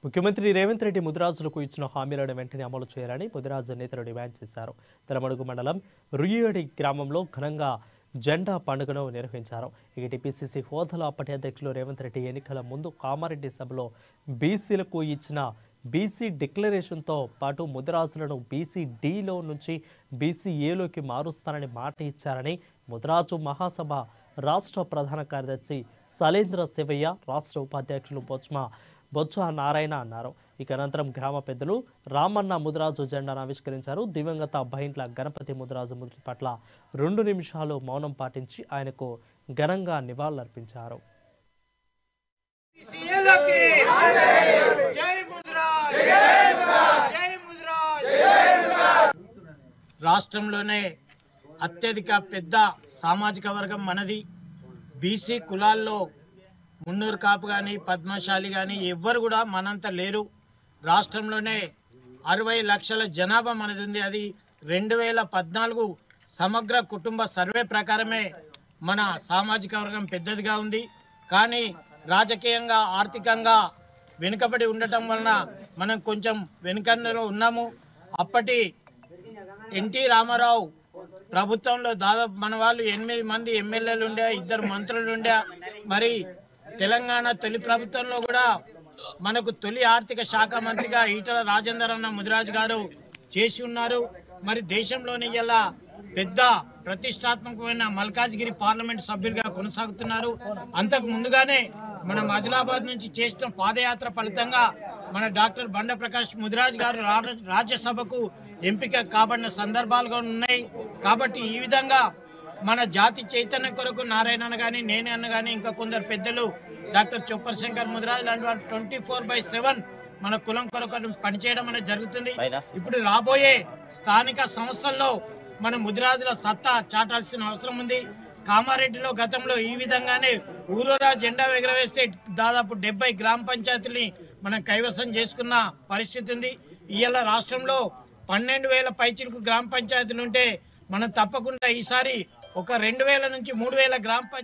ముఖ్యమంత్రి రేవంత్ రెడ్డి ముదిరాజులకు ఇచ్చిన హామీలను వెంటనే అమలు చేయాలని ముదిరాజు నేతలు డిమాండ్ చేశారు. తెలమడుగు మండలం రుయ్యేడి గ్రామంలో ఘనంగా జెండా పండుగను నిర్వహించారు. ఇక టీపీసీసీ హోదాలో అప్పటి అధ్యక్షులు రేవంత్ రెడ్డి ఎన్నికల ముందు కామారెడ్డి సభలో బీసీలకు ఇచ్చిన బీసీ డిక్లరేషన్తో పాటు ముదిరాజులను బీసీ డిలో నుంచి బీసీ ఏలోకి మారుస్తానని మాట ఇచ్చారని ముదిరాజు మహాసభ రాష్ట్ర ప్రధాన కార్యదర్శి సలేంద్ర శివయ్య, రాష్ట్ర ఉపాధ్యక్షులు బొజ్జ నారాయణ అన్నారు. ఇక అనంతరం గ్రామ పెద్దలు రామన్న ముదిరాజు జెండాను ఆవిష్కరించారు. దివంగత బైంట్ల గణపతి ముదిరాజు మృతి పట్ల 2 నిమిషాలు మౌనం పాటించి ఆయనకు ఘనంగా నివాళులర్పించారు. రాష్ట్రంలోనే అత్యధిక పెద్ద సామాజిక వర్గం మనది. బీసీ కులాల్లో మున్నూరు కాపు కానీ పద్మశాలి కానీ ఎవ్వరు కూడా మనంత లేరు. రాష్ట్రంలోనే 60 లక్షల జనాభా మనది ఉంది. అది 2014 సమగ్ర కుటుంబ సర్వే ప్రకారమే మన సామాజిక వర్గం పెద్దదిగా ఉంది. కానీ రాజకీయంగా ఆర్థికంగా వెనుకబడి ఉండటం వలన మనం కొంచెం వెనుకలో ఉన్నాము. అప్పటి ఎన్టీ రామారావు ప్రభుత్వంలో దాదాపు మన వాళ్ళు 8 మంది ఎమ్మెల్యేలు ఉండే, 2 మంత్రులు ఉండే. మరి తెలంగాణ తొలి ప్రభుత్వంలో కూడా మనకు తొలి ఆర్థిక శాఖ మంత్రిగా ఈటల రాజేందర్ అన్న ముదిరాజు గారు చేసి ఉన్నారు. మరి దేశంలోని ఇలా పెద్ద ప్రతిష్టాత్మకమైన మల్కాజ్గిరి పార్లమెంట్ సభ్యులుగా కొనసాగుతున్నారు. అంతకు ముందుగానే మనం ఆదిలాబాద్ నుంచి చేసిన పాదయాత్ర ఫలితంగా మన డాక్టర్ బండ ప్రకాష్ ముదిరాజు గారు రాజ్యసభకు ఎంపిక కాబడిన సందర్భాలుగా ఉన్నాయి. కాబట్టి ఈ విధంగా మన జాతి చైతన్యం కొరకు నారాయణ కానీ నేనే అన్న కానీ ఇంకా కొందరు పెద్దలు డాక్టర్ చొప్పర్ శంకర్ ముదిరాజు లాంటి వారు 24/7 మన కులం కొరకు పనిచేయడం అనేది జరుగుతుంది. ఇప్పుడు రాబోయే స్థానిక సంస్థల్లో మన ముదిరాజుల సత్తా చాటాల్సిన అవసరం ఉంది. కామారెడ్డిలో గతంలో ఈ విధంగానే ఊరూరా జెండా ఎగరవేస్తే దాదాపు 70 గ్రామ పంచాయతీలని మనం కైవసం చేసుకున్న పరిస్థితి ఉంది. ఇవాళ రాష్ట్రంలో 12,000 పైచిలకు గ్రామ పంచాయతీలు ఉంటే మనం తప్పకుండా ఈసారి ఒక 2,000 నుంచి 3,000 గ్రామ పంచాయతీ